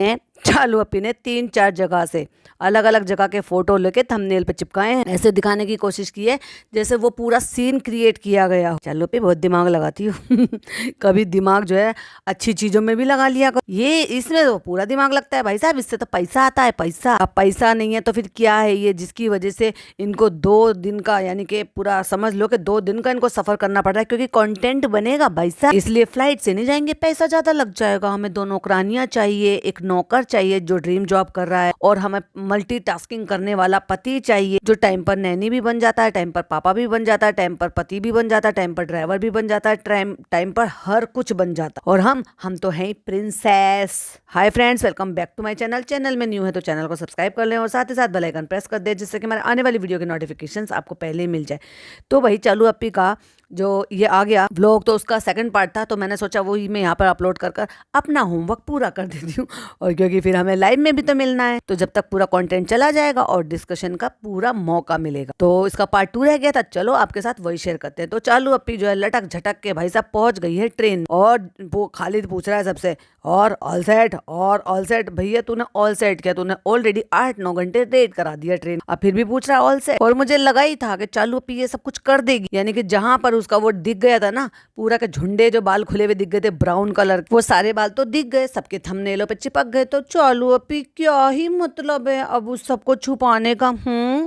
हैं। चालू अपी ने 3-4 जगह से अलग अलग जगह के फोटो लेके थंबनेल पे चिपकाए हैं। ऐसे दिखाने की कोशिश की है जैसे वो पूरा सीन क्रिएट किया गया हो। चालू अपी बहुत दिमाग लगाती हो कभी दिमाग जो है अच्छी चीजों में भी लगा लिया करो। ये इसमें तो पूरा दिमाग लगता है भाई साहब, इससे तो पैसा आता है पैसा। अब पैसा नहीं है तो फिर क्या है ये, जिसकी वजह से इनको 2 दिन का यानी कि पूरा समझ लो कि 2 दिन का इनको सफर करना पड़ रहा है, क्योंकि कंटेंट बनेगा भाई साहब। इसलिए फ्लाइट से नहीं जाएंगे, पैसा ज्यादा लग जाएगा। हमें 2 नौकरानियां चाहिए, एक नौकर चाहिए जो ड्रीम जॉब कर रहा है, और हमें मल्टीटास्किंग करने वाला पति चाहिए जो टाइम पर नैनी भी बन जाता है, टाइम पर पापा भी बन जाता है, टाइम पर पति भी बन जाता है, टाइम पर ड्राइवर भी बन जाता है, टाइम पर हर कुछ बन जाता है। और हम तो हैं princess. Hi friends, welcome back to my channel. Channel में न्यू है तो चैनल को सब्सक्राइब कर लें और साथ ही साथ बेल आइकन प्रेस कर दें, जिससे कि हमारे आने वाली वीडियो के नोटिफिकेशंस आपको पहले ही मिल जाए। तो वही चालू अपी का जो ये आ गया व्लॉग, तो उसका सेकंड पार्ट था, तो मैंने सोचा वो ही मैं यहाँ पर अपलोड कर अपना होमवर्क पूरा कर देती हूँ। और क्योंकि फिर हमें लाइव में भी तो मिलना है, तो जब तक पूरा कंटेंट चला जाएगा और डिस्कशन का पूरा मौका मिलेगा। तो इसका पार्ट 2 रह गया था, चलो आपके साथ वही शेयर करते हैं। तो चालू अपी जो है लटक झटक के भाई साहब पहुंच गई है ट्रेन, और वो खालिद पूछ रहा है सबसे और ऑल सेट भैया तूने ऑल सेट किया, तूने ऑलरेडी 8-9 घंटे लेट करा दिया ट्रेन, अब फिर भी पूछ रहा है ऑल सेट। और मुझे लगा ही था कि चालू अपी ये सब कुछ कर देगी, यानी कि जहां पर उसका वो दिख गया था ना पूरा के झुंडे जो बाल खुले हुए दिख गए थे ब्राउन कलर, वो सारे बाल तो दिख गए, सबके थंबनेलों पे चिपक गए। तो चालू अपी क्या ही मतलब है अब उस सबको छुपाने का।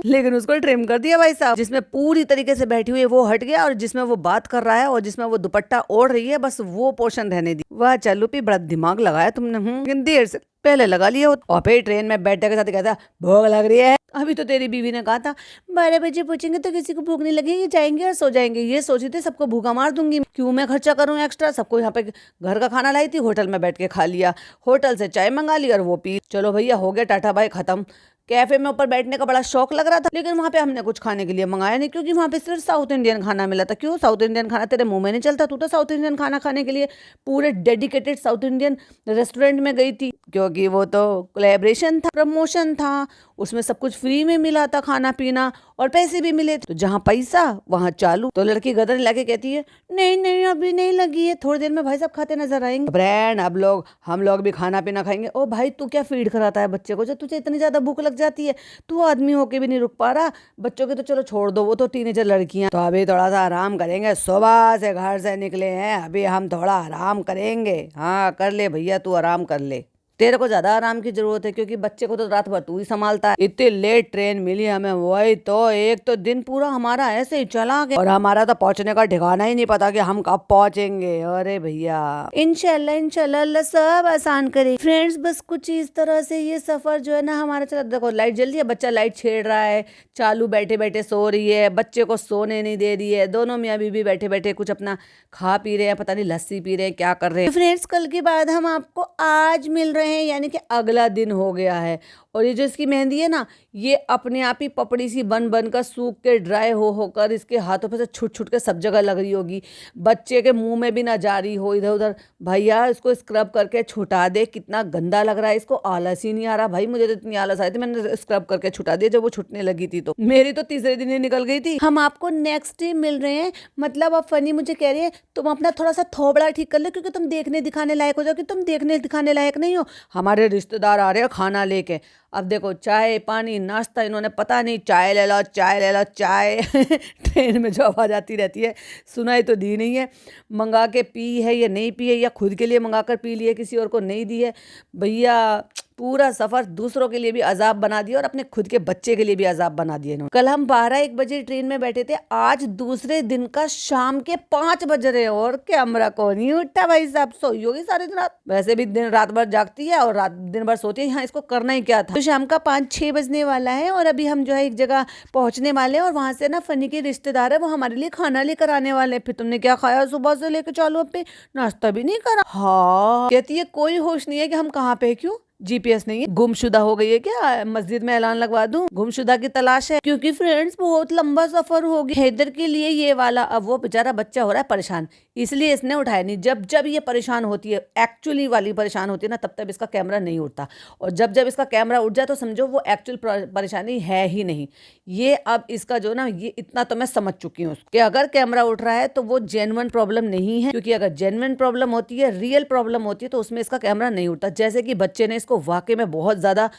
लेकिन उसको ट्रिम कर दिया भाई साहब, जिसमें पूरी तरीके से बैठी हुई है वो हट गया, और जिसमें वो बात कर रहा है और जिसमें वो दुपट्टा ओढ़ रही है बस वो पोर्शन रहने दी। वाह चालू अपी बड़ा दिमाग लगाया तुमने, लेकिन देर से पहले लगा लिया। और फिर ट्रेन में बैठने के साथ कहता भूख लग रही है। अभी तो तेरी बीवी ने कहा था 12 बजे पूछेंगे तो किसी को भूख नहीं लगेगी, जाएंगे और सो जाएंगे। ये सोची थी सबको भूखा मार दूंगी, क्यों मैं खर्चा करूं एक्स्ट्रा। सबको यहाँ पे घर का खाना लाई थी, होटल में बैठ के खा लिया, होटल से चाय मंगा ली और वो पी। चलो भैया हो गया, टाटा बाय खत्म। कैफे में ऊपर बैठने का बड़ा शौक लग रहा था, लेकिन वहां पे हमने कुछ खाने के लिए मंगाया नहीं, क्योंकि वहां पे सिर्फ साउथ इंडियन खाना मिला था। क्यों साउथ इंडियन खाना तेरे मुंह में नहीं चलता? तू तो साउथ इंडियन खाना खाने के लिए पूरे डेडिकेटेड साउथ इंडियन रेस्टोरेंट में गई थी, क्योंकि वो तो कोलैबोरेशन था, प्रमोशन था, उसमें सब कुछ फ्री में मिला था, खाना पीना और पैसे भी मिले। तो जहाँ पैसा वहाँ चालू। तो लड़की गदर लगे कहती है नहीं अभी नहीं लगी है, थोड़ी देर में भाई साहब खाते नजर आएंगे। ब्रांड अब हम लोग भी खाना पीना खाएंगे। ओ भाई तू क्या फीड कराता है बच्चे को, जब तुझे इतनी ज्यादा भूख लग जाती है? तू आदमी होके भी नहीं रुक पा रहा। बच्चों के तो चलो छोड़ दो, वो तो टीनेजर लड़कियां, तो अभी थोड़ा सा आराम करेंगे। सुबह से घर से निकले हैं, अभी हम थोड़ा आराम करेंगे। हाँ कर ले भैया, तू आराम कर ले, तेरे को ज्यादा आराम की जरूरत है, क्योंकि बच्चे को तो रात भर तू ही संभालता है। इतनी लेट ट्रेन मिली हमें, वही तो एक तो दिन पूरा हमारा ऐसे ही चला गया, और हमारा तो पहुंचने का ठिकाना ही नहीं पता कि हम कब पहुंचेंगे। अरे भैया इंशाल्लाह अल्लाह सब आसान करे फ्रेंड्स। बस कुछ इस तरह से ये सफर जो है ना हमारा चला। देखो लाइट जल्दी है, बच्चा लाइट छेड़ रहा है, चालू बैठे बैठे सो रही है, बच्चे को सोने नहीं दे रही है, दोनों मियाँ बीवी बैठे बैठे कुछ अपना खा पी रहे हैं, पता नहीं लस्सी पी रहे हैं, क्या कर रहे हैं। फ्रेंड्स कल के बाद हम आपको आज मिल रहे हैं, यानी कि अगला दिन हो गया है। और ये जो इसकी मेहंदी है ना, ये अपने आप ही पपड़ी सी बन बन कर सूख के ड्राई हो होकर इसके हाथों पे से छुट छुट के सब जगह लग रही होगी, बच्चे के मुंह में भी ना जा रही हो इधर उधर। भैया इसको स्क्रब करके छुटा दे, कितना गंदा लग रहा है। इसको आलस ही नहीं आ रहा भाई, मुझे तो इतनी आलस आई थी, मैंने स्क्रब करके छुटा दिया जब वो छुटने लगी थी। तो मेरी तो तीसरे दिन ही निकल गई थी। हम आपको नेक्स्ट डे मिल रहे हैं, मतलब अब फनी मुझे कह रही है तुम अपना थोड़ा सा थोबड़ा ठीक कर लो, क्योंकि तुम देखने दिखाने लायक हो जाओ, कि तुम देखने दिखाने लायक नहीं हो। हमारे रिश्तेदार आ रहे हैं खाना लेके, अब देखो चाय पानी नाश्ता, इन्होंने पता नहीं चाय ले लो चाय ट्रेन में जो आवाज़ आती रहती है सुनाई तो दी नहीं है। मंगा के पी है या नहीं पी है, या खुद के लिए मंगा कर पी ली है, किसी और को नहीं दी है। भैया पूरा सफर दूसरों के लिए भी अजाब बना दिया और अपने खुद के बच्चे के लिए भी अजाब बना दिया इन्होंने। कल हम 12-1 बजे ट्रेन में बैठे थे, आज दूसरे दिन का शाम के 5 बज रहे, और कैमरा को नहीं उठा भाई साहब। सोई होगी सारी दिन रात, वैसे भी दिन रात भर जागती है और रात दिन भर सोती है। यहाँ इसको करना ही क्या था। तो शाम का 5-6 बजने वाला है, और अभी हम जो है एक जगह पहुंचने वाले हैं, और वहां से ना फनी के रिश्तेदार है, वो हमारे लिए खाना लेकर आने वाले। फिर तुमने क्या खाया सुबह से लेकर? चालू अब पे नाश्ता भी नहीं करा। हाँ कहती है कोई होश नहीं है कि हम कहाँ पे, क्यों जीपीएस नहीं है, गुमशुदा हो गई है क्या? मस्जिद में ऐलान लगवा दूं, गुमशुदा की तलाश है। क्योंकि फ्रेंड्स बहुत लंबा सफर हो गया हैदर के लिए ये वाला। अब वो बेचारा बच्चा हो रहा है परेशान, इसलिए इसने उठाया नहीं। जब जब ये परेशान होती है, एक्चुअली वाली परेशान होती है ना, तब तब इसका कैमरा नहीं उठता, और जब जब इसका कैमरा उठ जाए तो समझो वो एक्चुअल परेशानी है ही नहीं। ये अब इसका जो ना, ये इतना तो मैं समझ चुकी हूँ कि अगर कैमरा उठ रहा है तो वो जेन्युइन प्रॉब्लम नहीं है, क्योंकि अगर जेन्युइन प्रॉब्लम होती है, रियल प्रॉब्लम होती है, तो उसमें इसका कैमरा नहीं उठता। जैसे कि बच्चे ने इसको वाकई में बहुत ज़्यादा,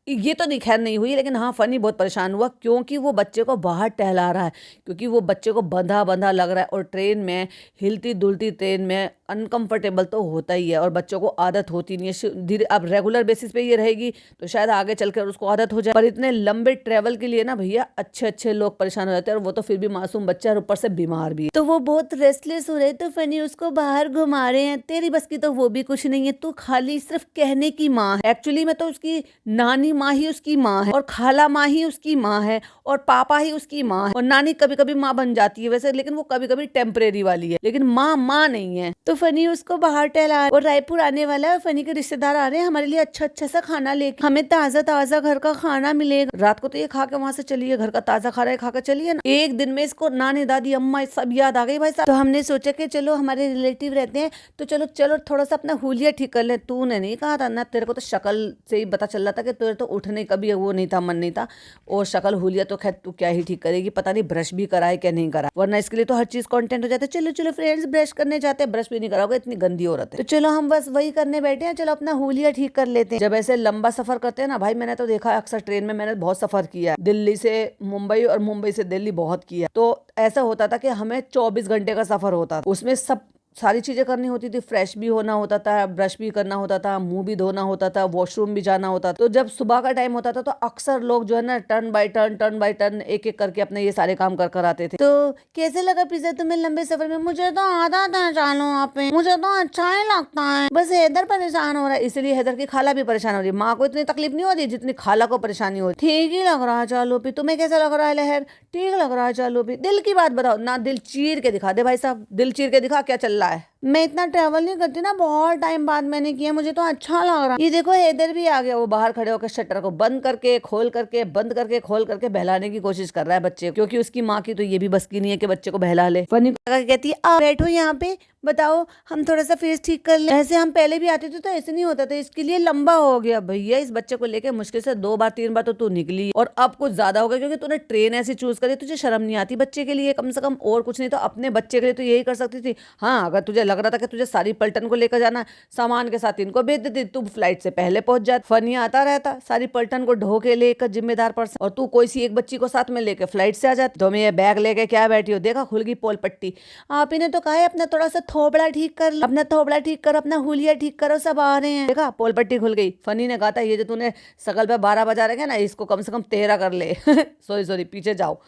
ये तो खैर नहीं हुई, लेकिन हाँ फनी बहुत परेशान हुआ, क्योंकि वो बच्चे को बाहर टहला रहा है, क्योंकि वो बच्चे को बंधा बंधा लग रहा है, और ट्रेन में, हिलती डुलती ट्रेन में अनकंफर्टेबल तो होता ही है, और बच्चों को आदत होती नहीं है। धीरे अब रेगुलर बेसिस पे ये रहेगी तो शायद आगे चलकर उसको आदत हो जाए, पर इतने लंबे ट्रेवल के लिए ना भैया अच्छे अच्छे लोग परेशान हो जाते हैं, और वो तो फिर भी मासूम बच्चा है और ऊपर से बीमार भी है। तो वो बहुत रेस्टलेस हो रहे, तो फनी उसको बाहर घुमा रहे हैं। तेरी बस की तो वो भी कुछ नहीं है, तू खाली सिर्फ कहने की माँ है। एक्चुअली में तो उसकी नानी माँ ही उसकी माँ है, और खाला माँ ही उसकी माँ है, और पापा ही उसकी माँ है, और नानी कभी कभी माँ बन जाती है वैसे, लेकिन वो कभी कभी टेम्परेरी वाली है, लेकिन माँ नहीं है। तो फनी उसको बाहर टहला, और रायपुर आने वाला है, फनी के रिश्तेदार आ रहे हैं हमारे लिए अच्छा अच्छा सा खाना लेके, हमें ताजा ताजा घर का खाना मिलेगा। रात को तो ये खा के वहां से चलिए, घर का ताजा खा रहे खा के चलिए ना। एक दिन में इसको नानी दादी अम्मा सब याद आ गई भाई साहब। तो हमने सोचा कि चलो हमारे रिलेटिव रहते हैं, तो चलो चलो थोड़ा सा अपना हुलिया ठीक कर ले। तूने नहीं कहा था ना, तेरे को तो शक्ल से ही पता चल रहा था कि तेरे तो उठने कभी वो नहीं था, मन नहीं था, और शक्ल हुलिया तो खैर तू क्या ही ठीक करेगी, पता नहीं ब्रश भी कराए क्या नहीं करा, वरना इसके लिए तो हर चीज कंटेंट हो जाता है। चलो चलो फ्रेंड्स ब्रश करने जाते हैं, ब्रश भी नहीं कराओगे, इतनी गंदी औरत है। तो चलो हम बस वही करने बैठे हैं, चलो अपना हुलिया ठीक कर लेते हैं। जब ऐसे लंबा सफर करते हैं ना भाई, मैंने तो देखा अक्सर ट्रेन में, मैंने बहुत सफर किया है, दिल्ली से मुंबई और मुंबई से दिल्ली बहुत किया, तो ऐसा होता था कि हमें 24 घंटे का सफर होता, उसमें सब सारी चीजें करनी होती थी, फ्रेश भी होना होता था, ब्रश भी करना होता था, मुंह भी धोना होता था, वॉशरूम भी जाना होता था। तो जब सुबह का टाइम होता था तो अक्सर लोग जो है ना टर्न बाय टर्न एक एक करके अपने ये सारे काम कर आते थे। तो कैसे लगा पिज्जा तुम्हें लंबे सफर में? मुझे तो आता था चालू आप पे, मुझे तो अच्छा ही लगता है, बस हैदर परेशान हो रहा है, इसलिए हैदर की खाला भी परेशान हो रही है। माँ को इतनी तकलीफ नहीं होती जितनी खाला को परेशानी होती। ठीक ही लग रहा है चालू पी, तुम्हें कैसा लग रहा है लहर? ठीक लग रहा है चालू पी। दिल की बात बताओ ना, दिल चीर के दिखा दे भाई साहब, दिल चीर के दिखा क्या चल रहा है। मैं इतना ट्रैवल नहीं करती ना, बहुत टाइम बाद मैंने किया, मुझे तो अच्छा लग रहा। ये देखो हैदर भी आ गया, वो बाहर खड़े होकर शटर को बंद करके खोल करके बंद करके खोल करके बहलाने की कोशिश कर रहा है बच्चे, क्योंकि उसकी माँ की तो ये भी बस की नहीं है कि बच्चे को बहला ले। फनी कहती है आप बैठो यहाँ पे, बताओ हम थोड़ा सा फेस ठीक कर ले। ऐसे हम पहले भी आते थे तो ऐसे नहीं होता था, इसके लिए लंबा हो गया भैया। इस बच्चे को लेके मुश्किल से 2 बार 3 बार तो तू निकली, और अब कुछ ज्यादा हो गया, क्योंकि तूने ट्रेन ऐसी चूज करी। तुझे शर्म नहीं आती बच्चे के लिए कम से कम? और कुछ नहीं तो अपने बच्चे के लिए तो यही कर सकती थी। हाँ अगर तुझे लग रहा था कि तुझे सारी पलटन को लेकर जाना, सामान के साथ इनको भेज देती, तू फ्लाइट से पहले पहुंच जाती। फनी आता रहता सारी पलटन को ढो के लेकर जिम्मेदार पर्सन, और तू कोई सी एक बच्ची को साथ में लेकर फ्लाइट से आ जाती। तो मैं ये बैग लेके क्या बैठी हो, देखा खुल गई पोल पट्टी। आप ही ने तो कहा है अपना थोड़ा सा थोबड़ा ठीक कर, अपना थोबड़ा ठीक कर, अपना हुलिया ठीक करो, सब आ रहे हैं। देखा पोल पट्टी खुल गई। फनी ने कहा था ये जो तूने सकल पे 12 बजा रखे ना, इसको कम से कम 13 कर ले। सॉरी पीछे जाओ,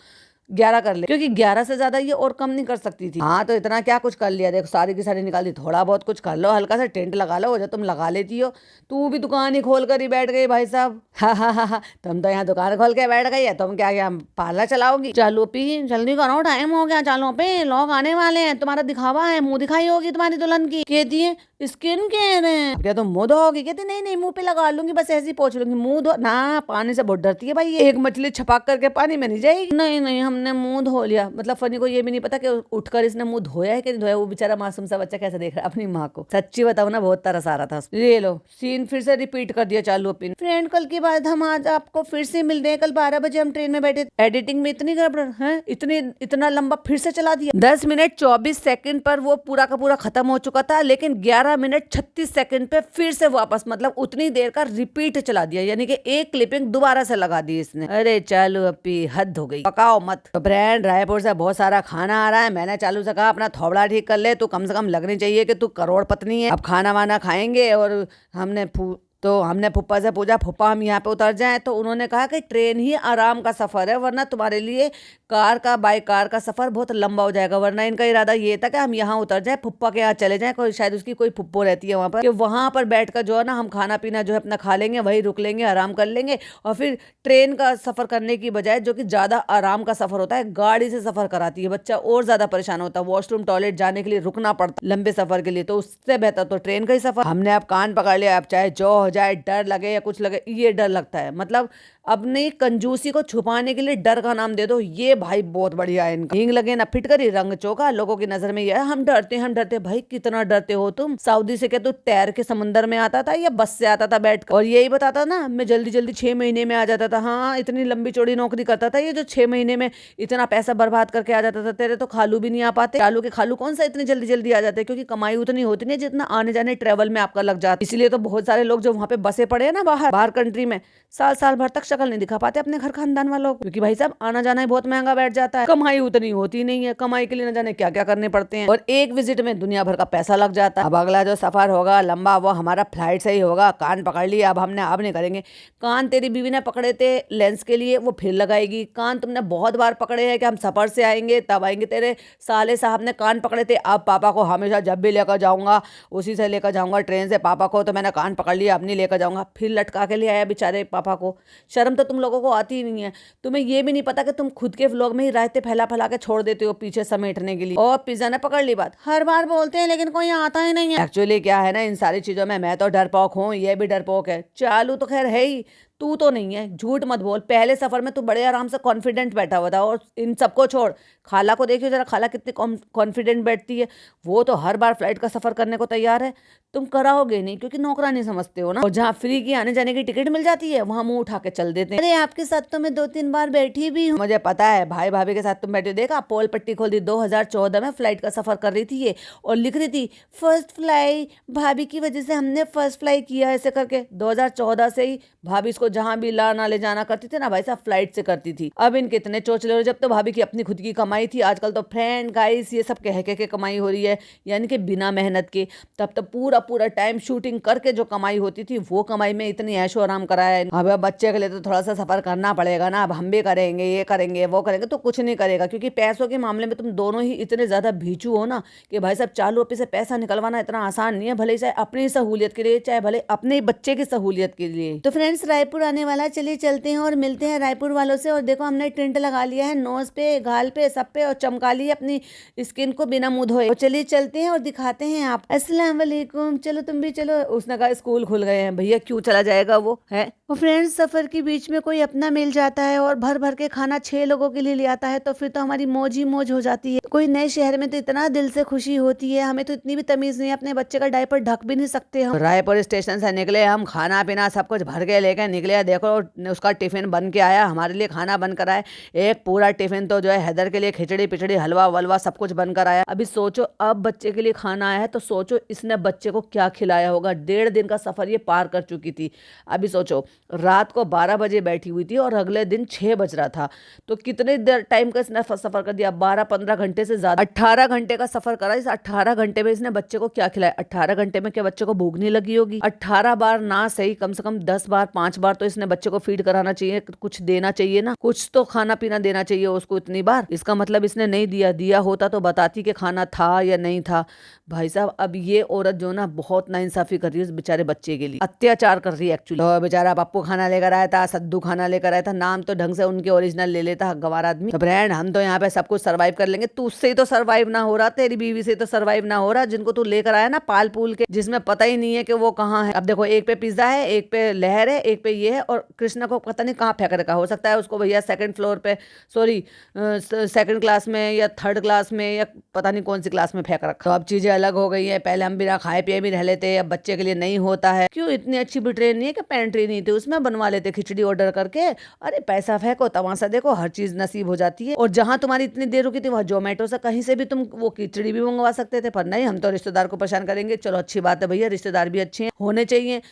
11 कर ले, क्योंकि 11 से ज्यादा ये और कम नहीं कर सकती थी। हाँ तो इतना क्या कुछ कर लिया, देखो सारी की सारी निकाल दी। थोड़ा बहुत कुछ कर लो, हल्का सा टेंट लगा लो, जो तुम लगा लेती हो। तू भी दुकान ही खोल कर ही बैठ गई भाई साहब। हा, तुम तो यहाँ दुकान खोल के बैठ गई है, तुम क्या यहाँ पार्लर चलाओगी? चालू पी जल्दी करो, टाइम हो गया, चालू पे लोग आने वाले हैं, तुम्हारा दिखावा है, मुंह दिखाई होगी तुम्हारी दुल्हन की। कहती है स्किन केयर है, क्या तुम मुंह धोगी? कहती नहीं मुंह पे लगा लूंगी, बस ऐसे ही पोंछ लूंगी। मुंह धो ना, पानी से बहुत डरती है भाई, एक मछली छपाक करके पानी में नहीं जाएगी। नहीं हमने मुंह धो लिया। मतलब फनी को ये भी नहीं पता कि उठकर इसने मुंह धोया है कि नहीं धोया। वो बेचारा मासूम सा बच्चा कैसे देख रहा है अपनी माँ को। सच्ची बताओ ना, बहुत तरस आ रहा था। ये लो सीन फिर से रिपीट कर दिया चालू अपनी। फ्रेंड कल की बात, हम आज आपको फिर से मिल रहे हैं। कल 12 बजे हम ट्रेन में बैठे, एडिटिंग में इतनी गड़बड़ है, इतना लंबा फिर से चला दिया। 10 मिनट 24 सेकंड पर वो पूरा का पूरा खत्म हो चुका था, लेकिन 11 मिनट 36 सेकंड पे फिर से वापस, मतलब उतनी देर का रिपीट चला दिया, यानी कि एक क्लिपिंग दोबारा से लगा दी इसने। अरे चालू अपी हद हो गई, पकाओ मत। तो ब्रांड रायपुर से बहुत सारा खाना आ रहा है, मैंने चालू से कहा अपना थोबड़ा ठीक कर ले, तू कम से कम लगनी चाहिए कि तू करोड़ पत्नी है। अब खाना वाना खाएंगे, और हमने फुप्पा से पूछा, फुप्पा हम यहाँ पे उतर जाएं? तो उन्होंने कहा कि ट्रेन ही आराम का सफर है, वरना तुम्हारे लिए बाई कार का सफर बहुत लंबा हो जाएगा। वरना इनका इरादा ये था कि हम यहाँ उतर जाए, फुप्पा के यहाँ चले जाएं, कोई शायद उसकी कोई फुप्पो रहती है वहाँ पर, कि वहाँ पर बैठकर जो है ना हम खाना पीना जो है अपना खा लेंगे, वही रुक लेंगे, आराम कर लेंगे। और फिर ट्रेन का सफर करने की बजाय, जो कि ज्यादा आराम का सफर होता है, गाड़ी से सफर कराती है, बच्चा और ज्यादा परेशान होता है, वॉशरूम टॉयलेट जाने के लिए रुकना पड़ता लंबे सफर के लिए। तो उससे बेहतर तो ट्रेन का ही सफर। हमने अब कान पकड़ लिया, अब चाहे जो हो जाए, डर लगे या कुछ लगे, ये डर लगता है। मतलब अपनी कंजूसी को छुपाने के लिए डर का नाम दे दो, ये भाई बहुत बढ़िया है इनका। हींग लगे ना फिटकरी रंग चोखा, लोगों की नजर में ये है हम डरते भाई कितना डरते हो तुम। सऊदी से क्या तू तैर के समुंदर में आता था या बस से आता था बैठ कर, और यही बताता ना मैं जल्दी जल्दी 6 महीने में आ जाता था। हाँ इतनी लंबी चौड़ी नौकरी करता था ये जो 6 महीने में इतना पैसा बर्बाद करके आ जाता था। तेरे तो खालू भी नहीं आ पाते, चालू के खालू कौन सा इतनी जल्दी जल्दी आ जाते, क्योंकि कमाई उतनी होती नहीं जितना आने जाने ट्रेवल में आपका लग जाता। इसलिए तो बहुत सारे लोग जो वहां पे बसे पड़े हैं ना बाहर बाहर कंट्री में, साल साल भर तक शक्ल नहीं दिखा पाते अपने घर खानदान वालों को, क्योंकि भाई साहब आना जाना ही बहुत महंगा बैठ जाता है, कमाई उतनी होती नहीं है, कमाई के लिए न जाने क्या क्या करने पड़ते हैं, और एक विजिट में दुनिया भर का पैसा लग जाता है। अब अगला जो सफर होगा लंबा वो हमारा फ्लाइट से ही होगा। कान पकड़ लिया अब हमने, अब नहीं करेंगे। कान तेरी बीवी ने पकड़े थे लेंस के लिए, वो फिर लगाएगी। कान तुमने बहुत बार पकड़े हैं कि हम सफर से आएंगे तब आएंगे, तेरे साले साहब ने कान पकड़े थे। अब पापा को हमेशा जब भी लेकर जाऊंगा उसी से लेकर जाऊंगा ट्रेन से पापा को, तो मैंने कान पकड़ लिया अब नहीं लेकर जाऊंगा। फिर लटका के ले आया बेचारे पापा को। शर्म तो तुम लोगों को आती ही नहीं है। तुम्हें ये भी नहीं पता कि तुम खुद के व्लॉग में ही रायते फैला फैला के छोड़ देते हो पीछे समेटने के लिए। और पिज्जा ने पकड़ ली बात, हर बार बोलते हैं लेकिन कोई आता ही नहीं है। एक्चुअली क्या है ना, इन सारी चीजों में मैं तो डरपोक हूँ, ये भी डरपोक है। चालू तो खैर है ही, तू तो नहीं है। झूठ मत बोल, पहले सफर में तू बड़े आराम से कॉन्फिडेंट बैठा हुआ था, और इन सबको छोड़ खाला को देखियो जरा, खाला कितनी कॉन्फिडेंट बैठती है। वो तो हर बार फ्लाइट का सफर करने को तैयार है, तुम कराओगे नहीं क्योंकि नौकरानी समझते हो ना। और जहाँ फ्री की आने जाने की टिकट मिल जाती है वहां मुंह उठा के चल देते हैं। अरे आपके साथ तो मैं 2-3 बार बैठी भी हूँ, मुझे पता है। भाई भाभी के साथ तुम बैठे, देखा पोल पट्टी खोल दी। 2014 में फ्लाइट का सफर कर रही थी ये, और लिख रही थी फर्स्ट फ्लाई, भाभी की वजह से हमने फर्स्ट फ्लाई किया, ऐसे करके। 2014 से ही भाभी इसको जहां भी लाना ले जाना करती थी ना भाई साहब, फ्लाइट से करती थी। अब इनके इतने चोचले हो, जब तो भाभी की अपनी खुद की कमाई थी, आजकल तो फ्रेंड गाइस ये सब कह के कमाई हो रही है, यानी कि बिना मेहनत के। तब तो पूरा पूरा टाइम शूटिंग करके जो कमाई होती थी वो कमाई में इतनी ऐशो आराम कराया है। अब बच्चे के लिए तो थोड़ा सा सफर करना पड़ेगा ना, अब हम भी करेंगे, ये करेंगे वो करेंगे, तो कुछ नहीं करेगा, क्योंकि पैसों के मामले में तुम दोनों ही इतने ज्यादा भीचू हो ना कि भाई साहब चालू रुपये से पैसा निकलवाना इतना आसान नहीं है, भले चाहे अपनी सहूलियत के लिए, चाहे भले अपने बच्चे की सहूलियत के लिए। तो फ्रेंड्स रायपुर आने वाला, चलिए चलते हैं और मिलते हैं रायपुर वालों से। और देखो हमने टेंट लगा लिया है नोज पे, गाल पे, सब पे, और चमका ली अपनी स्किन को बिना मुंह धोए। चलिए चलते हैं और दिखाते हैं आप। अस्सलाम वालेकुम, चलो तुम भी चलो। उसने कहा स्कूल खुल गए हैं भैया, क्यों चला जाएगा वो है। और फ्रेंड्स सफर के बीच में कोई अपना मिल जाता है और भर भर के खाना 6 लोगों के लिए ले आता है, तो फिर तो हमारी मौज ही मौज हो जाती है। कोई नए शहर में तो इतना दिल से खुशी होती है, हमें तो इतनी भी तमीज नहीं है, अपने बच्चे का डायपर ढक भी नहीं सकते हम। रायपुर स्टेशन से निकले हम, खाना पीना सब कुछ भर के लेके निकले। देखो उसका टिफिन बन के आया, हमारे लिए खाना बनकर आया। एक पूरा टिफिन तो जो है हैदर के लिए खिचड़ी पिचड़ी हलवा वलवा सब कुछ बनकर आया। अभी सोचो अब बच्चे के लिए खाना आया है, तो सोचो इसने बच्चे को क्या खिलाया होगा। 1.5 दिन का सफर ये पार कर चुकी थी। अभी सोचो रात को 12 बजे बैठी हुई थी और अगले दिन 6 बज रहा था, तो कितने देर टाइम का इसने सफर कर दिया, 12-15 घंटे से ज्यादा, 18 घंटे का सफर करा। इस 18 घंटे में इसने बच्चे को क्या खिलाया। 18 घंटे में क्या बच्चे को भूख नहीं लगी होगी। 18 बार ना सही कम से कम 10 बार 5 बार तो इसने बच्चे को फीड कराना चाहिए, कुछ देना चाहिए ना, कुछ तो खाना पीना देना चाहिए उसको इतनी बार। इसका मतलब इसने नहीं दिया, दिया होता तो बताती कि खाना था या नहीं था। भाई साहब अब ये औरत जो ना बहुत नाइंसाफी कर रही है उस बेचारे बच्चे के लिए, अत्याचार कर रही है एक्चुअली। तो बेचारा पप्पू खाना लेकर आया था, सद्दू खाना लेकर आया था, नाम तो ढंग से उनके ओरिजिनल ले लेता गवार आदमी। तो ब्रांड हम तो यहाँ पे सब कुछ सर्वाइव कर लेंगे, तू उससे ही तो सर्वाइव ना हो रहा, तेरी बीवी से तो सर्वाइव ना हो रहा, जिनको तू लेकर आया ना पाल पूल के, जिसमें पता ही नहीं है कि वो कहाँ है। अब देखो एक पे पिज्जा है, एक पे लहर है, एक पे ये है, और कृष्णा को पता नहीं कहाँ फेंक रखा। हो सकता है उसको भैया 2nd फ्लोर पे, सॉरी 2nd क्लास में या 3rd क्लास में या पता नहीं कौन सी क्लास में फेंक रखा। तो अब चीजें अलग हो गई है, पहले हम बिना खाए पिए भी रह लेते, अब बच्चे के लिए नहीं होता है। क्यों इतनी अच्छी भी ट्रेन नहीं है कि पेंट्री नहीं थी, उसमें बनवा लेते खिचड़ी ऑर्डर करके। अरे पैसा फेंको तमाशा देखो, हर चीज नसीब हो जाती है। और जहां तुम्हारी इतनी देर रुकी थी वहां जोमेटो से कहीं से भी तुम वो खिचड़ी भी मंगवा सकते थे, पर नहीं, हम तो रिश्तेदार को परेशान करेंगे। चलो अच्छी बात है भैया, रिश्तेदार भी अच्छे होने चाहिए।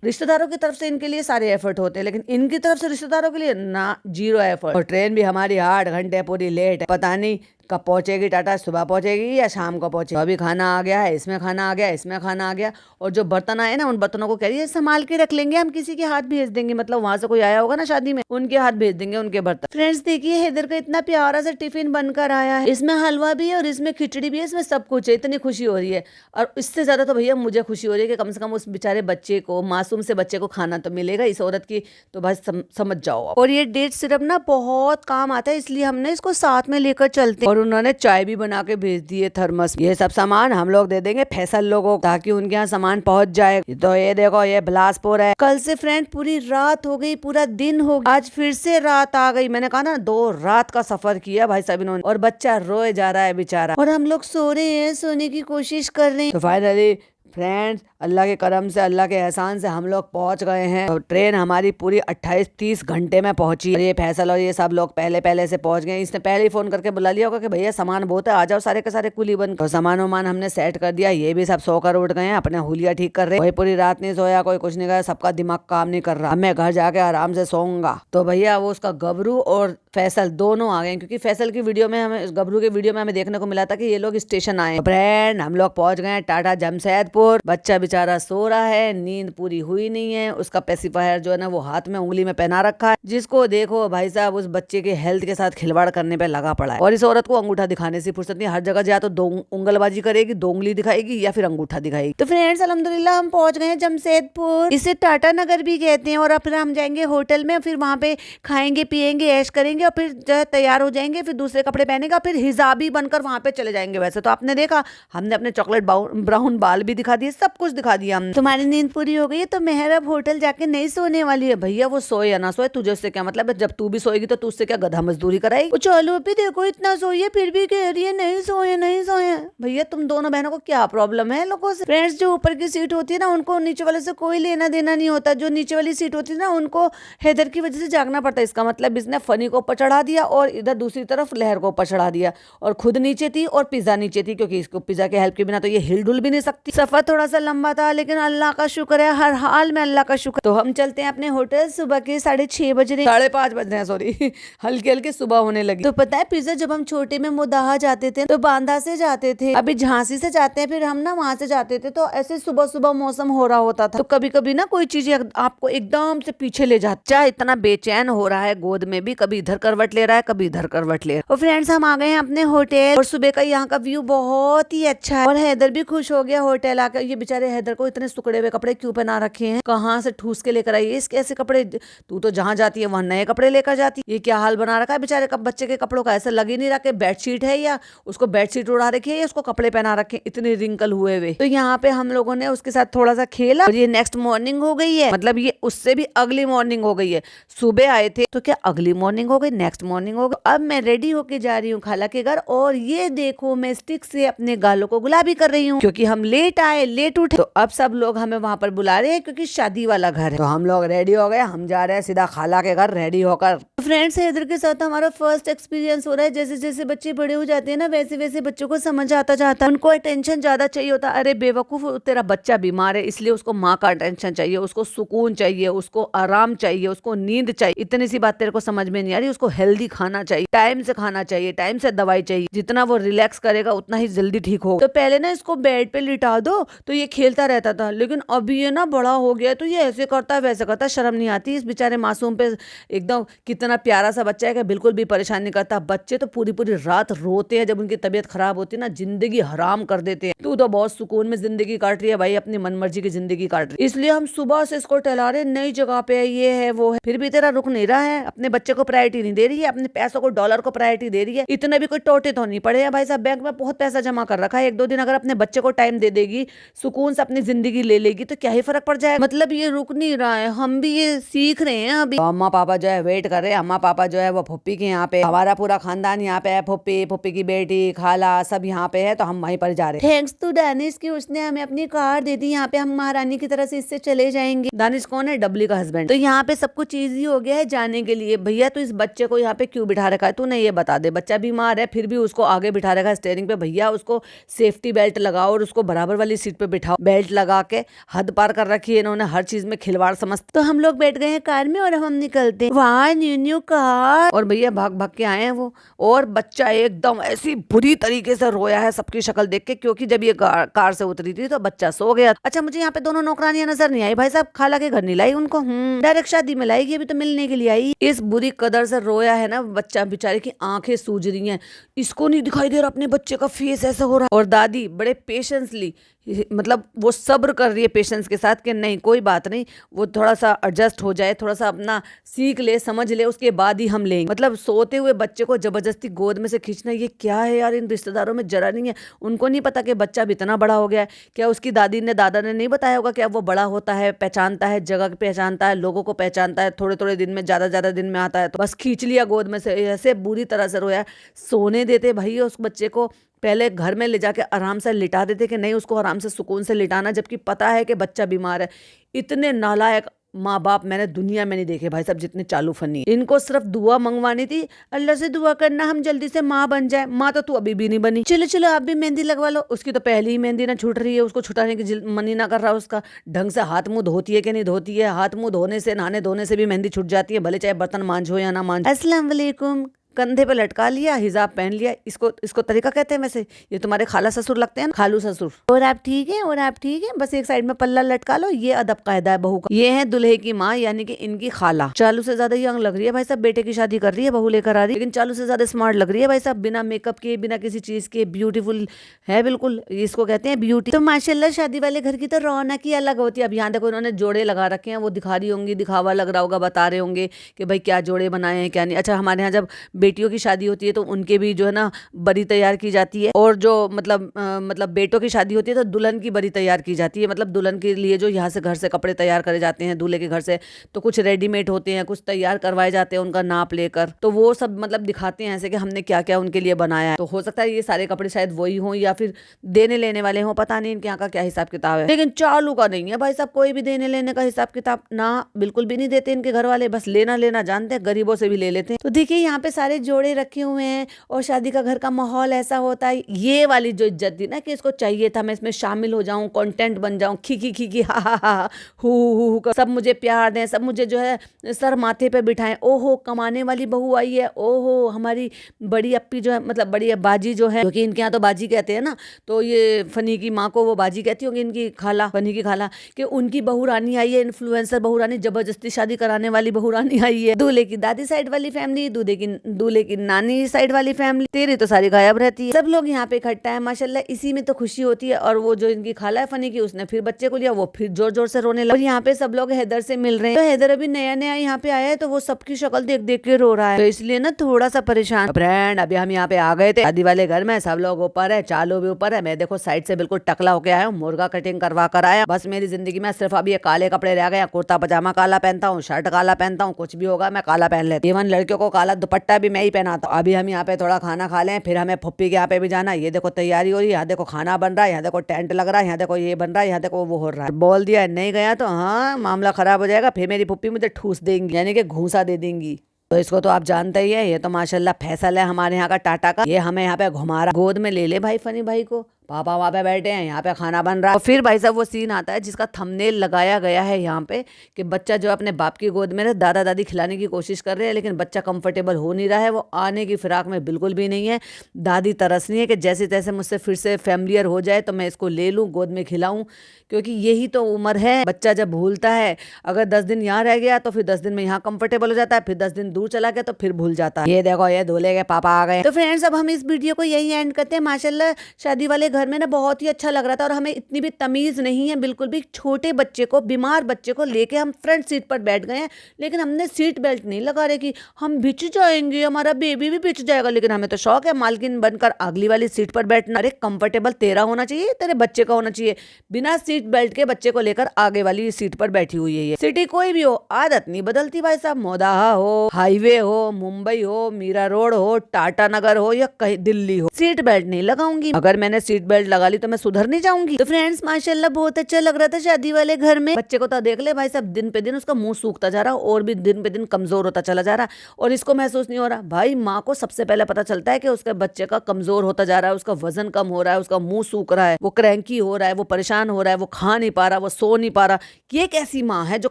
रिश्तेदारों की तरफ से इनके लिए सारे एफर्ट होते हैं, लेकिन इनकी तरफ से रिश्तेदारों के लिए ना, 0 एफर्ट। और ट्रेन भी हमारी 8 घंटे पूरी लेट है, पता नहीं कब पहुंचेगी टाटा, सुबह पहुंचेगी या शाम को पहुंचेगी। अभी खाना आ गया है, इसमें खाना आ गया, इसमें खाना आ गया, और जो बर्तन आए ना उन बर्तनों को कह रही है संभाल के रख लेंगे, हम किसी के हाथ भेज देंगे, मतलब वहां से कोई आया होगा ना शादी में, उनके हाथ भेज देंगे उनके बर्तन। फ्रेंड्स देखिए हैदर का इतना प्यारा सा टिफिन बनकर आया है, इसमें हलवा भी है और इसमें खिचड़ी भी है, इसमें सब कुछ है। इतनी खुशी हो रही है, और इससे ज्यादा तो भैया मुझे खुशी हो रही है कि कम से कम उस बेचारे बच्चे को, मासूम से बच्चे को खाना तो मिलेगा इस औरत की, तो भाई समझ जाओ आप। और ये डेट सिर्फ ना बहुत काम आता है, इसलिए हमने इसको साथ में लेकर चलते। और उन्होंने चाय भी बना के भेज दी है थर्मस। ये सब सामान हम लोग दे देंगे फैसल लोगों को ताकि उनके यहाँ सामान पहुंच जाए। तो ये देखो ये बिलासपुर है। कल से फ्रेंड पूरी रात हो गई, पूरा दिन हो गया, आज फिर से रात आ गई। मैंने कहा ना 2 रात का सफर किया भाई साहब इन्होंने, और बच्चा रोए जा रहा है बेचारा, और हम लोग सो रहे हैं, सोने की कोशिश कर रहे हैं। तो फाइनली फ्रेंड्स अल्लाह के करम से, अल्लाह के एहसान से हम लोग पहुंच गए हैं। तो ट्रेन हमारी पूरी 28-30 घंटे में पहुंची। और ये फैसल और ये सब लोग पहले से पहुंच गए। इसने पहले ही फोन करके बुला लिया होगा कि भैया सामान बहुत है, आ जाओ सारे के सारे कुली बन। तो सामान वामान हमने सेट कर दिया। ये भी सब सोकर उठ गए हैं, अपने हुलिया ठीक कर रहे। कोई पूरी रात नहीं सोया, कोई कुछ नहीं करा, सबका दिमाग काम नहीं कर रहा। अब मैं घर जाके आराम से सोऊंगा। तो भैया वो उसका गबरू और फैसल दोनों आ गए, क्योंकि फैसल की वीडियो में हमें, गबरू की वीडियो में हमें देखने को मिला था कि ये लोग स्टेशन आए। फ्रेंड हम लोग पहुंच गए टाटा जमशेदपुर। बच्चा बेचारा सो रहा है, नींद पूरी हुई नहीं है। उसका पेसिफायर जो है ना वो हाथ में उंगली में पहना रखा है, जिसको देखो भाई साहब उस बच्चे के हेल्थ के साथ खिलवाड़ करने पे लगा पड़ा है। और इस औरत को अंगूठा दिखाने से फुर्सत नहीं, हर जगह या तो उंगलबाजी करेगी, 2 उंगली दिखाएगी या फिर अंगूठा दिखाएगी। तो फ्रेंड्स अल्हम्दुलिल्लाह हम पहुंच गए जमशेदपुर। इसे टाटा नगर भी कहते हैं। और अब फिर हम जाएंगे होटल में, फिर वहाँ पे खाएंगे पियेंगे ऐश करेंगे, और फिर जो है तैयार हो जाएंगे, फिर दूसरे कपड़े पहनेगा, फिर हिजाबी बनकर वहाँ पे चले जाएंगे। वैसे तो आपने देखा हमने अपने चॉकलेट ब्राउन बाल भी दिखा दिए, सब कुछ दिखा दिया हमने। तुम्हारी नींद पूरी हो गई है तो मेहर अब होटल जाके नहीं सोने वाली है। भैया वो सोए या ना सोए तुझे उससे क्या मतलब है, जब तू भी सोएगी तो तू उससे क्या गधा मजदूरी कराएगी। चलो भी देखो इतना सोइए फिर भी कह रही है नहीं सोए नहीं सोए। भैया तुम दोनों बहनों को क्या प्रॉब्लम है लोगों से। फ्रेंड्स जो ऊपर की सीट होती है ना उनको नीचे वाले से कोई लेना देना नहीं होता, जो नीचे वाली सीट होती है ना उनको हैदर की वजह से जागना पड़ता है। इसका मतलब इसने फनी को ऊपर चढ़ा दिया और इधर दूसरी तरफ लहर को ऊपर चढ़ा दिया, और खुद नीचे थी और पिज्जा नीचे थी, क्योंकि इसको पिज्जा के हेल्प के बिना तो ये हिल डुल भी नहीं सकती। सफर थोड़ा सा लंबा था लेकिन अल्लाह का शुक्र है, हर हाल में अल्लाह का शुक्र। तो हम चलते हैं अपने होटल। सुबह के 6:30 बज रहे, 5:30 बज रहे हैं, सॉरी हल्की हल्की सुबह होने लगी। तो पता है पिज्जा जब हम छोटे में मुदाहा जाते थे तो बांदा से जाते थे, अभी झांसी से जाते हैं, फिर हम ना वहाँ से जाते थे। तो ऐसे सुबह सुबह मौसम हो रहा होता था, तो कभी कभी ना कोई चीज आपको एकदम से पीछे ले जाती। चाहे इतना बेचैन हो रहा है गोद में भी, कभी इधर करवट ले रहा है कभी इधर करवट ले रहा है। और फ्रेंड्स हम आ गए हैं अपने होटल, और सुबह का यहाँ का व्यू बहुत ही अच्छा है, और हैदर भी खुश हो गया होटल आकर। ये बेचारे हैदर को इतने सुकड़े हुए कपड़े क्यों पहना रखे हैं, कहाँ से ठूस के लेकर आई है इसके ऐसे कपड़े। तू तो जहाँ जाती है वहाँ नए कपड़े लेकर जाती, ये क्या हाल बना रखा है बेचारे का बच्चे के कपड़ों का। ऐसा लग ही नहीं रहा कि बेडशीट है या उसको बेडशीट उड़ा रखी है या उसको कपड़े पहना रखे, इतने रिंकल हुए हुए। तो यहाँ पे हम लोगों ने उसके साथ थोड़ा सा खेला, और ये नेक्स्ट मॉर्निंग हो गई है, मतलब ये उससे भी अगली मॉर्निंग हो गई है। सुबह आए थे तो क्या अगली मॉर्निंग हो गई, नेक्स्ट मॉर्निंग हो गई। अब मैं रेडी होके जा रही हूँ खाला के घर, और ये देखो मैं स्टिक से अपने गालों को गुलाबी कर रही हूँ, क्योंकि हम लेट आए लेट उठे। तो अब सब लोग हमें वहाँ पर बुला रहे हैं क्योंकि शादी वाला घर है। तो हम लोग रेडी हो गए, हम जा रहे हैं सीधा खाला के घर रेडी होकर। फ्रेंड्स हैदर के साथ हमारा फर्स्ट एक्सपीरियंस हो रहा है। जैसे जैसे बच्चे बड़े हो जाते हैं ना वैसे वैसे बच्चों को समझ आता जाता है, उनको अटेंशन ज्यादा चाहिए होता है। अरे बेवकूफ तेरा बच्चा बीमार है इसलिए उसको माँ का अटेंशन चाहिए, उसको सुकून चाहिए, उसको आराम चाहिए, उसको नींद चाहिए। इतनी सी बात तेरे को समझ में नहीं आ रही। उसको हेल्दी खाना चाहिए, टाइम से खाना चाहिए, टाइम से दवाई चाहिए। जितना वो रिलैक्स करेगा उतना ही जल्दी ठीक होगा। तो पहले ना इसको बेड पे लिटा दो तो ये खेलता रहता था, लेकिन अभी ये ना बड़ा हो गया तो ये ऐसे करता है वैसे करता है। शर्म नहीं आती इस बेचारे मासूम पे। एकदम कितना प्यारा सा बच्चा है कि बिल्कुल भी परेशान नहीं करता। बच्चे तो पूरी पूरी रात रोते हैं जब उनकी तबीयत खराब होती है ना, जिंदगी हराम कर देते हैं। तू तो बहुत सुकून में जिंदगी काट रही है भाई, अपनी मनमर्जी की जिंदगी काट रही है। इसलिए हम सुबह से इसको टहला रहे, नई जगह पे है, ये है वो है, फिर भी तेरा रुक नहीं रहा है। अपने बच्चे को प्रायोरिटी नहीं दे रही है, अपने पैसों को डॉलर को प्रायोरिटी दे रही है। इतने भी कोई टोटे तो नहीं पड़े हैं भाई साहब, बैंक में बहुत पैसा जमा कर रखा है। 1-2 दिन अगर अपने बच्चे को टाइम दे देगी, सुकून से अपनी जिंदगी ले लेगी तो क्या ही फर्क पड़ जाएगा। मतलब ये रुक नहीं रहा है, हम भी ये सीख रहे हैं अभी। तो अम्मा पापा जो है वेट कर रहे हैं। अम्मा पापा जो है वो फुप्पी के यहाँ पे, हमारा पूरा खानदान यहाँ पे है, फुप्पी फुप्पी की बेटी खाला सब यहाँ पे है, तो हम वहीं पर जा रहे हैं। थैंक्स टू दानिश की उसने हमें अपनी कार दे दी। यहाँ पे हम महारानी की तरह से इससे चले जाएंगे। दानिश कौन है, डबली का हस्बैंड। तो यहाँ पे सब कुछ ईजी हो गया है जाने के लिए। भैया तो इस बच्चे को यहाँ पे क्यों बिठा रखा है तूने, ये बता दे। बच्चा बीमार है फिर भी उसको आगे बिठा रखा है स्टीयरिंग पे। भैया उसको सेफ्टी बेल्ट लगाओ और उसको बराबर वाली सीट पे बिठाओ। बेल्ट लगा के हद पार कर रखी है इन्होंने, हर चीज में खिलवाड़ समझते। तो हम लोग बैठ गए हैं कार में और हम निकलते हैं। वाह न्यू कार। और भैया भाग भाग के आए हैं वो, और बच्चा एकदम ऐसी बुरी तरीके से रोया है सबकी शक्ल देख के, क्योंकि जब ये कार से उतरी थी तो बच्चा सो गया। अच्छा मुझे यहाँ पे दोनों नौकरानियां नजर नहीं आई भाई साहब, खाला के घर नहीं लाई उनको, डायरेक्ट शादी में लाएगी, अभी तो मिलने के लिए आई। इस बुरी कदर से रोया है ना बच्चा, बेचारे की आंखें सूज रही हैं। इसको नहीं दिखाई दे रहा अपने बच्चे का फेस ऐसा हो रहा। और दादी बड़े पेशेंसली मतलब वो सब्र कर रही है पेशेंस के साथ कि नहीं कोई बात नहीं, वो थोड़ा सा एडजस्ट हो जाए, थोड़ा सा अपना सीख ले समझ ले, उसके बाद ही हम लेंगे। मतलब सोते हुए बच्चे को जबरदस्ती गोद में से खींचना ये क्या है यार, इन रिश्तेदारों में जरा नहीं है। उनको नहीं पता कि बच्चा भी इतना बड़ा हो गया है। क्या उसकी दादी ने दादा ने नहीं बताया होगा कि अब वो बड़ा होता है, पहचानता है, जगह पहचानता है, लोगों को पहचानता है, थोड़े थोड़े दिन में ज्यादा दिन में आता है, तो बस खींच लिया गोद में से। ऐसे बुरी तरह से रोया। सोने देते भाई उस बच्चे को, पहले घर में ले जाके आराम से लिटा देते कि नहीं उसको आराम से सुकून से लिटाना, जबकि पता है कि बच्चा बीमार है। इतने नालायक माँ बाप मैंने दुनिया में नहीं देखे भाई साहब, जितने चालू फनी। इनको सिर्फ दुआ मंगवानी थी, अल्लाह से दुआ करना हम जल्दी से माँ बन जाए। माँ तो तू अभी भी नहीं बनी, चलो चलो आप भी मेहंदी लगवा लो। उसकी तो पहली ही मेहंदी ना छूट रही है, उसको छुटाने की मन ही ना कर रहा उसका। ढंग से हाथ मुंह धोती है कि नहीं धोती है, हाथ मुंह धोने से नहाने धोने से भी मेहंदी छूट जाती है, भले चाहे बर्तन मांझो या ना मांझो। अस्सलाम वालेकुम, कंधे पे लटका लिया, हिजाब पहन लिया। इसको इसको तरीका कहते हैं वैसे। ये तुम्हारे खाला ससुर लगते हैं, खालू ससुर। और आप ठीक है, और आप ठीक है, बस एक साइड में पल्ला लटका लो, ये अदब कायदा है बहू का। ये है दुल्हे की माँ यानी कि इनकी खाला। चालू से ज्यादा यंग लग रही है भाई साहब, बेटे की शादी कर रही है, बहू लेकर आ रही है, लेकिन चालू से ज्यादा स्मार्ट लग रही है भाई साहब, बिना मेकअप के, बिना किसी चीज के, ब्यूटीफुल है बिल्कुल। इसको कहते हैं ब्यूटी। तो माशाल्लाह शादी वाले घर की तो रौनक ही अलग होती है। अब यहाँ देखो इन्होंने जोड़े लगा रखे हैं, वो दिखा रही होंगी, दिखावा लग रहा होगा, बता रहे होंगे कि भाई क्या जोड़े बनाए हैं क्या नहीं। अच्छा, हमारे यहाँ जब बेटियों की शादी होती है तो उनके भी जो है ना बरी तैयार की जाती है, और जो मतलब बेटों की शादी होती है तो दुल्हन की बरी तैयार की जाती है। मतलब दुल्हन के लिए जो यहाँ से घर से कपड़े तैयार करे जाते हैं दूल्हे के घर से, तो कुछ रेडीमेड होते हैं, कुछ तैयार करवाए जाते हैं उनका नाप लेकर। तो वो सब मतलब दिखाते हैं ऐसे कि हमने क्या क्या उनके लिए बनाया है। तो हो सकता है ये सारे कपड़े शायद वही हों या फिर देने लेने वाले हों, पता नहीं इनके यहाँ का क्या हिसाब किताब है। लेकिन चालू का नहीं है भाई साहब, कोई भी देने लेने का हिसाब किताब ना, बिल्कुल भी नहीं देते इनके घर वाले। बस लेना लेना जानते हैं, गरीबों से भी ले लेते हैं। तो देखिए यहाँ पे सारे जोड़े रखे हुए हैं और शादी का घर का माहौल ऐसा होता है। ये वाली जो इज्जत थी ना कि इसको चाहिए था मैं इसमें शामिल हो जाऊं, कंटेंट बन जाऊं, खी हा हु सब मुझे प्यार दें, सब मुझे जो है सर माथे पे बिठाएं। ओहो कमाने वाली बहू आई है, ओहो हमारी बड़ी अप्पी जो है, मतलब बड़ी बाजी जो है, क्योंकि इनके यहाँ तो बाजी कहते हैं ना, तो ये फनी की माँ को वो बाजी कहती होंगी, इनकी खाला, फनी की खाला, कि उनकी बहू रानी आई है, इन्फ्लुएंसर बहू रानी, जबरदस्ती शादी कराने वाली बहू रानी आई है। दूल्हे की दादी साइड वाली फैमिली, दूल्हे की नानी साइड वाली फैमिली, तेरी तो सारी गायब रहती है। सब लोग यहाँ पे इकट्ठा है माशाल्लाह, इसी में तो खुशी होती है। और वो जो इनकी खाला है फनी की, उसने फिर बच्चे को लिया, वो फिर जोर जोर से रोने लगा। और यहाँ पे सब लोग हैदर से मिल रहे हैं, तो हैदर अभी नया नया यहाँ पे आया है, तो वो सबकी शक्ल देख देख के रो रहा है, तो इसलिए ना थोड़ा सा परेशान। फ्रेंड अभी हम यहाँ पे आ गए थे शादी वाले घर में, सब लोग ऊपर है, चालू भी ऊपर है, मैं देखो साइड से बिल्कुल टकला होके आया हूँ, मुर्गा कटिंग करवा कर आया। बस मेरी जिंदगी में सिर्फ अभी ये काले कपड़े रह गए, कुर्ता पजामा काला पहनता हूँ, शर्ट काला पहनता हूँ, कुछ भी होगा मैं काला पहन लेता हूँ। इवन लड़कियों को काला दुपट्टा भी मैं ही पहनाता हूँ। अभी हम यहाँ पे थोड़ा खाना खा लें, फिर हमें फुप्पी के यहाँ पे भी जाना है। ये देखो तैयारी हो रही है, यहाँ देखो खाना बन रहा है, यहाँ देखो टेंट लग रहा है, यहाँ देखो ये बन रहा है, यहाँ देखो वो हो रहा है। बोल दिया नहीं गया तो हाँ मामला खराब हो जाएगा, फिर मेरी फुप्पी मुझे ठूस देंगी, यानी कि घूसा दे देंगी। तो इसको तो आप जानते ही है, ये तो माशाल्लाह फैसल है हमारे यहाँ का टाटा का। ये हमें यहाँ पे घुमा रहा, गोद में ले ले भाई फनी भाई को, पापा वहाँ पे बैठे हैं, यहाँ पे खाना बन रहा है। और फिर भाई साहब वो सीन आता है जिसका थंबनेल लगाया गया है यहाँ पे, कि बच्चा जो अपने बाप की गोद में दादा दादी खिलाने की कोशिश कर रहे हैं, लेकिन बच्चा कंफर्टेबल हो नहीं रहा है, वो आने की फिराक में बिल्कुल भी नहीं है। दादी तरस रही है कि जैसे तैसे मुझसे फिर से फैमिलियर हो जाए तो मैं इसको ले लूँ, गोद में खिलाऊँ, क्योंकि यही तो उम्र है। बच्चा जब भूलता है, अगर 10 दिन यहाँ रह गया तो फिर 10 दिन में यहाँ कंफर्टेबल हो जाता है, फिर 10 दिन दूर चला गया तो फिर भूल जाता है। ये देखो ये दूल्हे के पापा आ गए। तो फ्रेंड्स अब हम इस वीडियो को यही एंड करते हैं। माशाल्लाह शादी वाले घर में ना बहुत ही अच्छा लग रहा था, और हमें इतनी भी तमीज नहीं है बिल्कुल भी। छोटे बच्चे को, बीमार बच्चे को लेके हम फ्रंट सीट पर बैठ गए हैं, लेकिन हमने सीट बेल्ट नहीं लगा रखी। हम बिछ जाएंगे, हमारा बेबी भी बिछ जाएगा, लेकिन हमें तो शौक है मालकिन बनकर अगली वाली सीट पर बैठना। अरे कंफर्टेबल तेरा होना चाहिए, तेरे बच्चे का होना चाहिए। बिना सीट बेल्ट के बच्चे को लेकर आगे वाली सीट पर बैठी हुई है ये। सिटी कोई भी हो, आदत नहीं बदलती भाई साहब। मोदाहा हो, हाईवे हो, मुंबई हो, मीरा रोड हो, टाटा नगर हो या कहीं दिल्ली हो, सीट बेल्ट नहीं लगाऊंगी। अगर मैंने सीट बेल्ट लगा ली तो मैं सुधर नहीं जाऊंगी। तो फ्रेंड्स माशाल्लाह बहुत अच्छा लग रहा था शादी वाले घर में। बच्चे को तो देख ले भाई साहब, दिन पे दिन उसका मुंह सूखता जा रहा, और भी दिन पे दिन कमजोर होता चला जा रहा, और इसको महसूस नहीं हो रहा। भाई माँ को सबसे पहले पता चलता है कि उसके बच्चे का कमजोर होता जा रहा है, उसका वजन कम हो रहा है, उसका मुंह सूख रहा है, वो क्रैंकी हो रहा है, वो परेशान हो रहा है, वो खा नहीं पा रहा, वो सो नहीं पा रहा। ये कैसी माँ है जो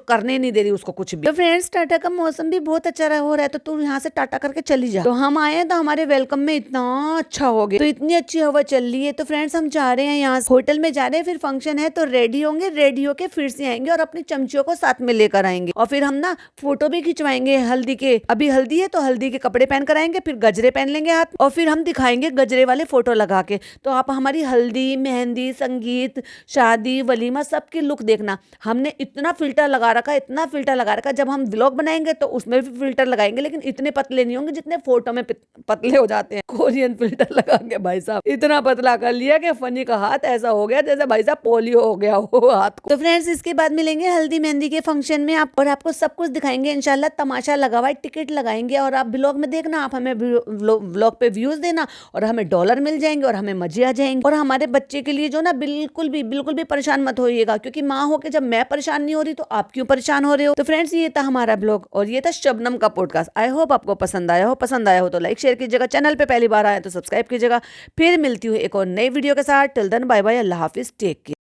करने नहीं दे रही उसको कुछ भी। तो फ्रेंड्स टाटा का मौसम भी बहुत अच्छा हो रहा है, तो तू यहाँ से टाटा करके चली जा। तो हम आए तो हमारे वेलकम में इतना अच्छा हो गया, तो इतनी अच्छी हवा चल रही है। तो फ्रेंड्स फ्रेंड्स हम जा रहे हैं, यहाँ होटल में जा रहे हैं, फिर फंक्शन है तो रेडी होंगे, रेडी होके फिर से आएंगे और अपनी चमचियों को साथ में लेकर आएंगे और फिर हम ना फोटो भी खिंचवाएंगे हल्दी के। अभी हल्दी है तो हल्दी के कपड़े पहन कर आएंगे, फिर गजरे पहन लेंगे हाथ और फिर हम दिखाएंगे गजरे वाले फोटो लगा के। तो आप हमारी हल्दी, मेहंदी, संगीत, शादी, वलीमा सबकी लुक देखना। हमने इतना फिल्टर लगा रखा, इतना फिल्टर लगा रखा, जब हम व्लॉग बनाएंगे तो उसमें भी फिल्टर लगाएंगे, लेकिन इतने पतले नहीं होंगे जितने फोटो में पतले हो जाते हैं। कोरियन फिल्टर लगा के भाई साहब इतना पतला कर लिया कि फनी का हाथ ऐसा हो गया जैसे भाई साहब पोलियो हो गया हो हाथ को। तो फ्रेंड्स इसके बाद मिलेंगे हल्दी मेहंदी के फंक्शन में आप, और आपको सब कुछ दिखाएंगे इंशाल्लाह। तमाशा लगा हुआ है, टिकट लगाएंगे और आप ब्लॉग में देखना। आप हमें ब्लॉग पे व्यूज देना और हमें डॉलर मिल जाएंगे और हमें मजे आ जाएंगे। और हमारे बच्चे के लिए जो ना बिल्कुल भी परेशान मत होइएगा, क्योंकि माँ हो के जब मैं परेशान नहीं हो रही तो आप क्यों परेशान हो रहे हो। तो फ्रेंड्स ये था हमारा ब्लॉग और ये था शबनम का पॉडकास्ट। आई होप आपको पसंद आया हो। पसंद आया हो तो लाइक शेयर कीजिएगा, चैनल पे पहली बार आए तो सब्सक्राइब कीजिएगा। फिर मिलती हूँ एक और नई वीडियो के साथ। टिल देन बाय बाय, अल्लाह हाफिज, टेक केयर।